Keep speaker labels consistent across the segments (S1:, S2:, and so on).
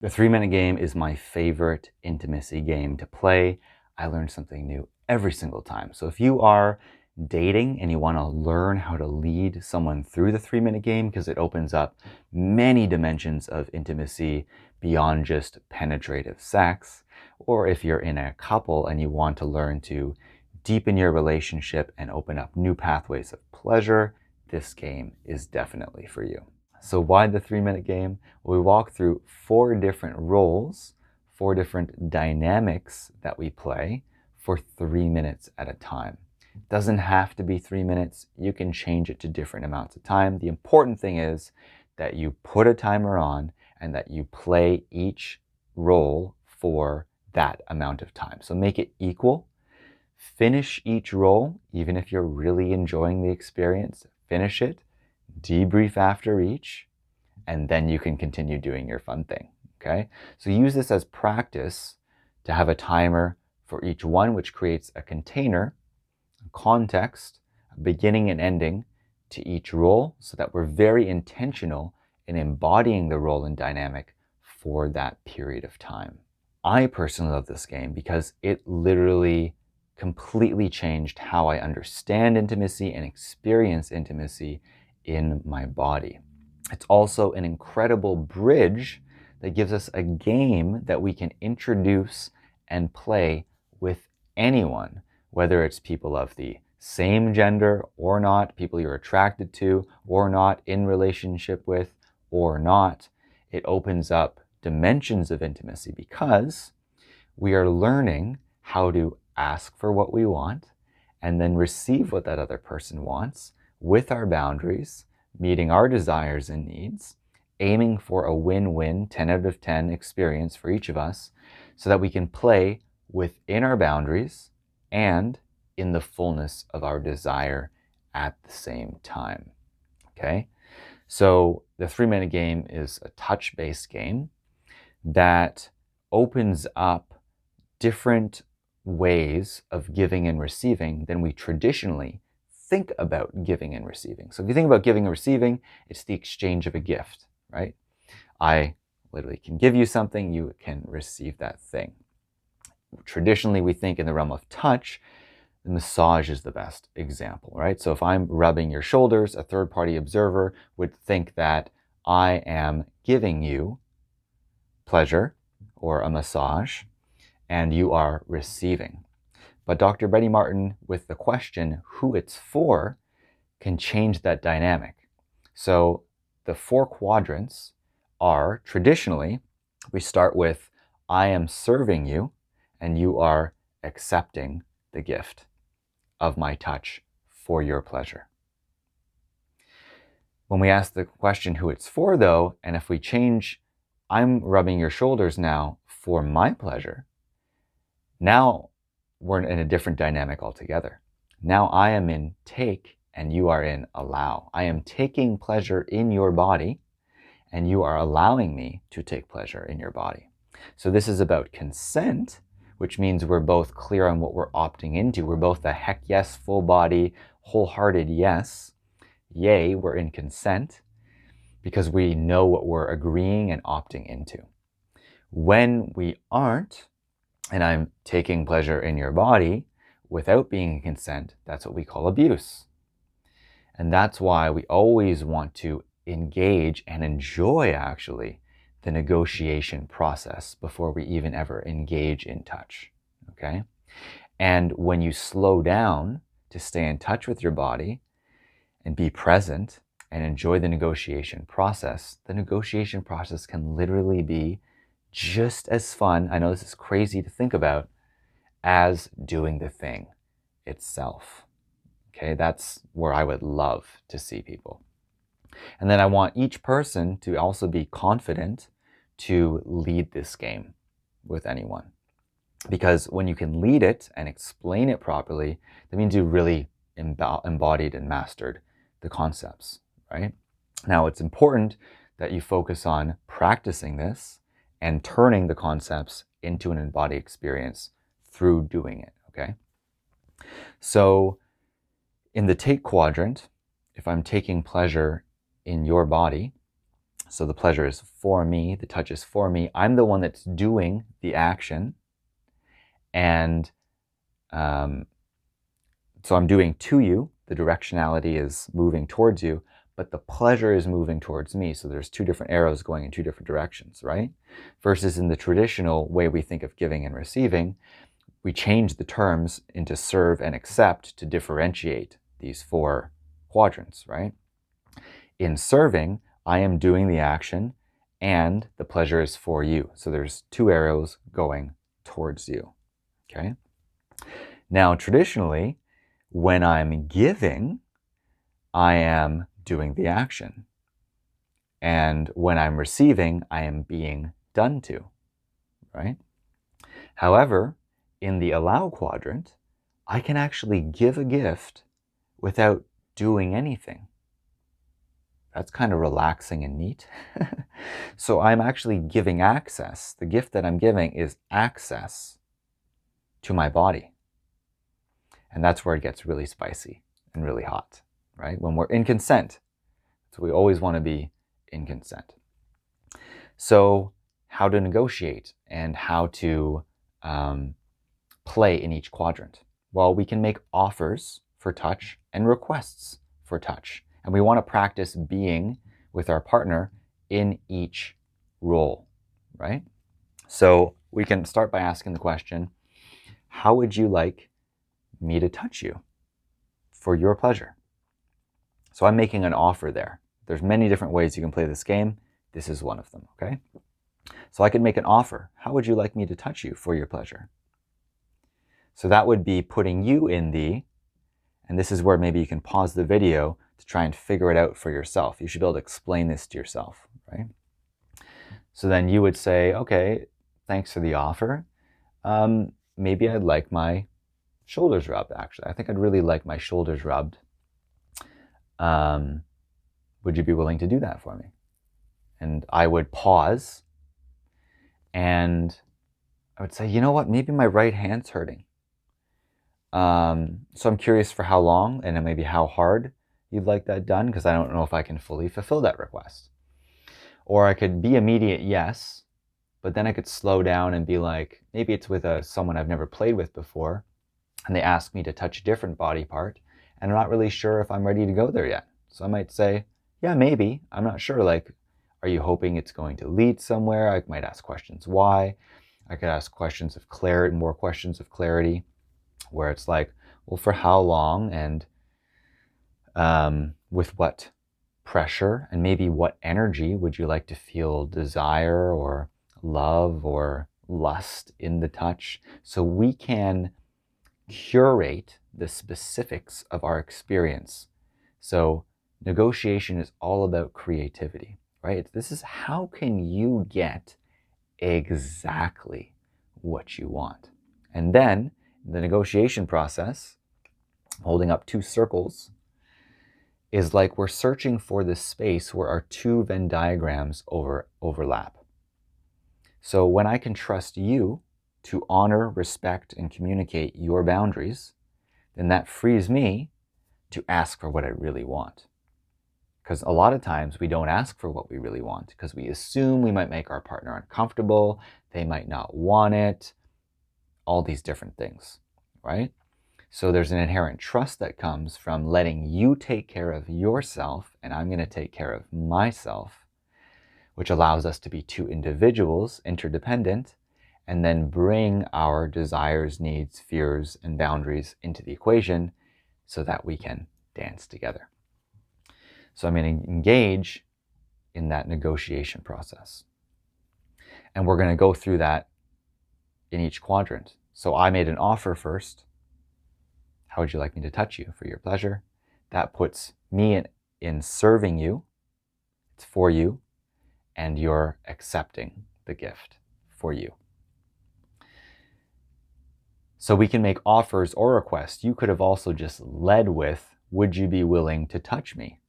S1: The 3-minute game is my favorite intimacy game to play. I learn something new every single time. So if you are dating and you want to learn how to lead someone through the 3-minute game, because it opens up many dimensions of intimacy beyond just penetrative sex, or if you're in a couple and you want to learn to deepen your relationship and open up new pathways of pleasure, this game is definitely for you. So why the 3-minute game? Well, we walk through 4 different roles, 4 different dynamics that we play for 3 minutes at a time. It doesn't have to be 3 minutes. You can change it to different amounts of time. The important thing is that you put a timer on and that you play each role for that amount of time. So make it equal. Finish each role, even if you're really enjoying the experience, finish it. Debrief after each, and then you can continue doing your fun thing, okay? So use this as practice to have a timer for each one, which creates a container, a context, a beginning and ending to each role, so that we're very intentional in embodying the role and dynamic for that period of time. I personally love this game because it literally completely changed how I understand intimacy and experience intimacy in my body. It's also an incredible bridge that gives us a game that we can introduce and play with anyone, whether it's people of the same gender or not, people you're attracted to or not, in relationship with or not. It opens up dimensions of intimacy because we are learning how to ask for what we want and then receive what that other person wants with our boundaries, meeting our desires and needs, aiming for a win-win 10 out of 10 experience for each of us so that we can play within our boundaries and in the fullness of our desire at the same time. Okay? So the 3-minute game is a touch-based game that opens up different ways of giving and receiving than we traditionally think about giving and receiving. So if you think about giving and receiving, it's the exchange of a gift, right? I literally can give you something, you can receive that thing. Traditionally, we think in the realm of touch, the massage is the best example, right? So if I'm rubbing your shoulders, a third-party observer would think that I am giving you pleasure or a massage, and you are receiving. But Dr. Betty Martin, with the question, who it's for, can change that dynamic. So the 4 quadrants are, traditionally, we start with, I am serving you, and you are accepting the gift of my touch for your pleasure. When we ask the question who it's for, though, and if we change, I'm rubbing your shoulders now for my pleasure, now we're in a different dynamic altogether. Now I am in take and you are in allow. I am taking pleasure in your body and you are allowing me to take pleasure in your body. So this is about consent, which means we're both clear on what we're opting into. We're both a heck yes, full body, wholehearted yes. Yay, we're in consent because we know what we're agreeing and opting into. When we aren't, and I'm taking pleasure in your body without being in consent, that's what we call abuse. And that's why we always want to engage and enjoy, actually, the negotiation process before we even ever engage in touch, okay? And when you slow down to stay in touch with your body and be present and enjoy the negotiation process can literally be just as fun, I know this is crazy to think about, as doing the thing itself. Okay, that's where I would love to see people. And then I want each person to also be confident to lead this game with anyone. Because when you can lead it and explain it properly, that means you really embodied and mastered the concepts, right? Now, it's important that you focus on practicing this and turning the concepts into an embodied experience through doing it, okay? So in the take quadrant, if I'm taking pleasure in your body, So the pleasure is for me, the touch is for me. I'm the one that's doing the action. And so I'm doing to you. The directionality is moving towards you, but the pleasure is moving towards me. So there's two different arrows going in two different directions, right? Versus in the traditional way we think of giving and receiving, we change the terms into serve and accept to differentiate these four quadrants, right? In serving, I am doing the action and the pleasure is for you. So there's two arrows going towards you, okay? Now, traditionally, when I'm giving, I am doing the action. And when I'm receiving, I am being done to, right? However, in the allow quadrant, I can actually give a gift without doing anything. That's kind of relaxing and neat. So I'm actually giving access. The gift that I'm giving is access to my body. And that's where it gets really spicy and really hot, right? When we're in consent. So we always want to be in consent. So how to negotiate and how to play in each quadrant? Well, we can make offers for touch and requests for touch. And we want to practice being with our partner in each role, right? So we can start by asking the question, how would you like me to touch you for your pleasure? So I'm making an offer there. There's many different ways you can play this game. This is one of them, okay? So I could make an offer. How would you like me to touch you for your pleasure? So that would be putting you in the, and this is where maybe you can pause the video to try and figure it out for yourself. You should be able to explain this to yourself, right? So then you would say, okay, thanks for the offer. Maybe I'd like my shoulders rubbed, actually. I think I'd really like my shoulders rubbed. Would you be willing to do that for me? And I would pause and I would say, you know what, maybe my right hand's hurting. So I'm curious for how long and maybe how hard you'd like that done, because I don't know if I can fully fulfill that request. Or I could be immediate yes, but then I could slow down and be like, maybe it's with someone I've never played with before, and they ask me to touch a different body part, and I'm not really sure if I'm ready to go there yet. So I might say, yeah, maybe. I'm not sure. Like, are you hoping it's going to lead somewhere? I might ask questions why. I could ask questions of clarity, more questions of clarity, where it's like, well, for how long and with what pressure and maybe what energy would you like to feel desire or love or lust in the touch? So we can curate the specifics of our experience. So negotiation is all about creativity, right? This is how can you get exactly what you want? And then the negotiation process, holding up two circles, is like we're searching for this space where our two Venn diagrams overlap. So when I can trust you to honor, respect, and communicate your boundaries, then that frees me to ask for what I really want. Because a lot of times we don't ask for what we really want because we assume we might make our partner uncomfortable, they might not want it, all these different things, right? So there's an inherent trust that comes from letting you take care of yourself and I'm going to take care of myself, which allows us to be two individuals, interdependent, and then bring our desires, needs, fears, and boundaries into the equation so that we can dance together. So I'm going to engage in that negotiation process. And we're going to go through that in each quadrant. So I made an offer first. How would you like me to touch you for your pleasure? That puts me in serving you. It's for you. And you're accepting the gift for you. So we can make offers or requests. You could have also just led with, would you be willing to touch me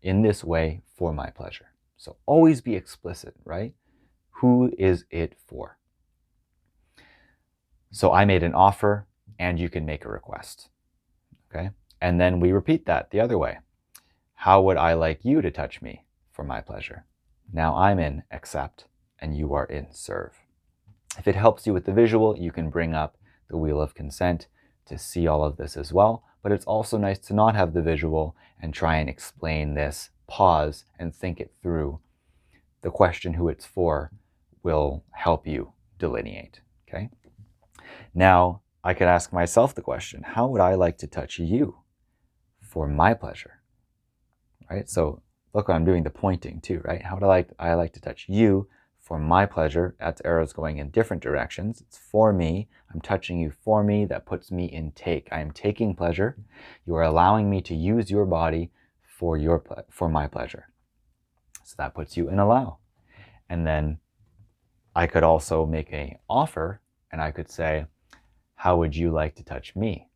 S1: in this way for my pleasure? So always be explicit, right? Who is it for? So I made an offer and you can make a request, okay? And then we repeat that the other way. How would I like you to touch me for my pleasure? Now I'm in accept and you are in serve. If it helps you with the visual, you can bring up the wheel of consent to see all of this as well. But it's also nice to not have the visual and try and explain this, pause and think it through. The question who it's for will help you delineate, okay? Now, I could ask myself the question, how would I like to touch you for my pleasure, right? So look, I'm doing the pointing too, right? How would I like to touch you for my pleasure? That's arrows going in different directions. It's for me. I'm touching you for me. That puts me in take. I am taking pleasure. You are allowing me to use your body for my pleasure. So that puts you in allow. And then I could also make an offer and I could say, how would you like to touch me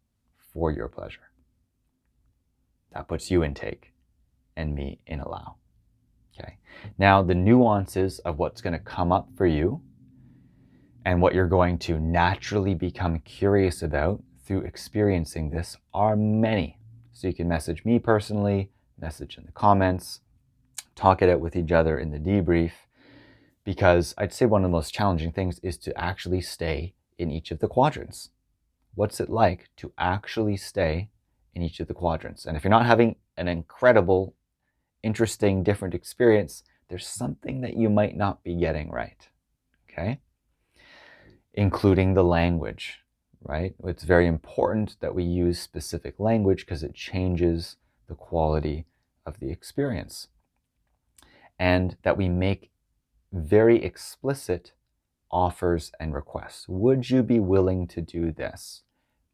S1: for your pleasure? That puts you in take and me in allow. Okay. Now the nuances of what's going to come up for you and what you're going to naturally become curious about through experiencing this are many. So you can message me personally, message in the comments, talk it out with each other in the debrief, because I'd say one of the most challenging things is to actually stay in each of the quadrants. What's it like to actually stay in each of the quadrants? And if you're not having an incredible, interesting, different experience, there's something that you might not be getting right, okay? Including the language, right? It's very important that we use specific language because it changes the quality of the experience. And that we make very explicit offers and requests. Would you be willing to do this?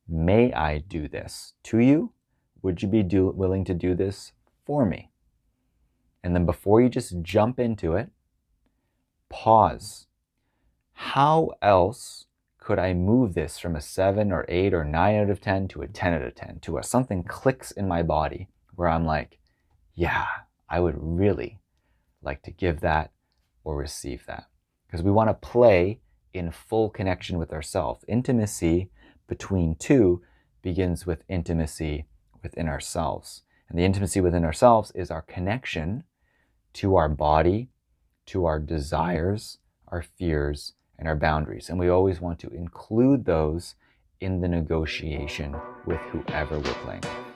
S1: May I do this to you? Would you be willing to do this for me? And then before you just jump into it, pause. How else could I move this from a 7 or 8 or 9 out of 10 to a 10 out of 10, to a something clicks in my body where I'm like, yeah, I would really like to give that or receive that. Because we want to play in full connection with ourselves. Intimacy between two begins with intimacy within ourselves. And the intimacy within ourselves is our connection to our body, to our desires, our fears, and our boundaries. And we always want to include those in the negotiation with whoever we're playing with.